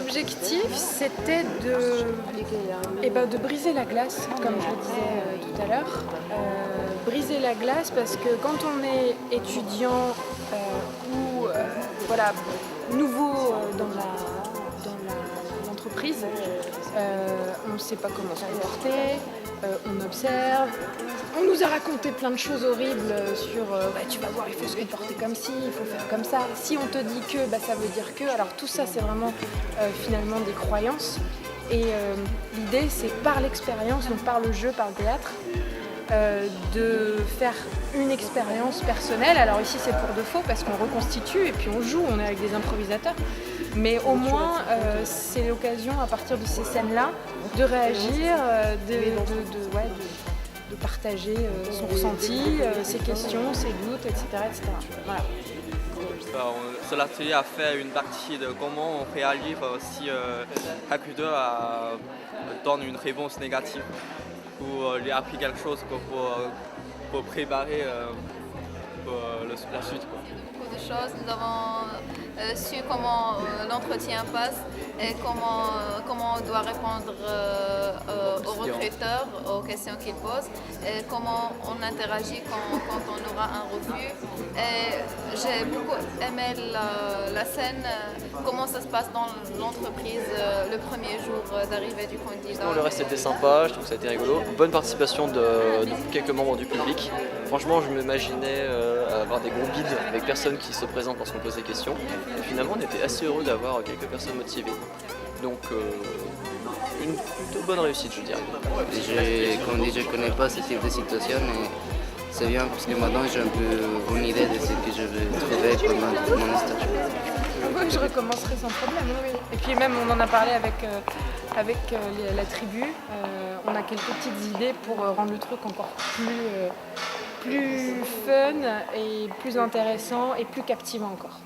objectifs, c'était de briser la glace, comme je le disais tout à l'heure. Briser la glace parce que quand on est étudiant ou nouveau dans l'entreprise, on ne sait pas comment se comporter, on observe. On nous a raconté plein de choses horribles sur tu vas voir, il faut se comporter comme ci, il faut faire comme ça. Si on te dit que, ça veut dire que. Alors tout ça, c'est vraiment finalement des croyances. Et l'idée, c'est par l'expérience, donc par le jeu, par le théâtre, de faire une expérience personnelle. Alors ici, c'est pour de faux parce qu'on reconstitue et puis on joue, on est avec des improvisateurs. Mais au moins, c'est l'occasion, à partir de ces scènes-là, de réagir, de partager son ressenti, ses questions, ses doutes, etc. Voilà. L'atelier a fait une partie de comment on réagit si quelqu'un donne une réponse négative ou lui a appris quelque chose pour préparer la suite. Beaucoup de choses, nous avons su comment l'entretien passe et comment on doit répondre aux recruteurs, aux questions qu'ils posent, et comment on interagit quand on aura un refus. Et j'ai beaucoup aimé la scène, comment ça se passe dans l'entreprise le premier jour d'arrivée du candidat. Le reste était sympa, je trouve que ça a été rigolo. Bonne participation de quelques membres du public. Franchement, je m'imaginais avoir des gros bides avec personne qui se présente lorsqu'on pose des questions. Et finalement, on était assez heureux d'avoir quelques personnes motivées. Donc, une plutôt bonne réussite, je dirais. Comme dit, je ne connais pas ce type de situation, mais c'est bien parce que maintenant j'ai un peu une idée de ce que je vais trouver pendant mon stage. Oui, je recommencerai sans problème. Oui. Et puis même, on en a parlé avec la tribu. On a quelques petites idées pour rendre le truc encore plus fun et plus intéressant et plus captivant encore.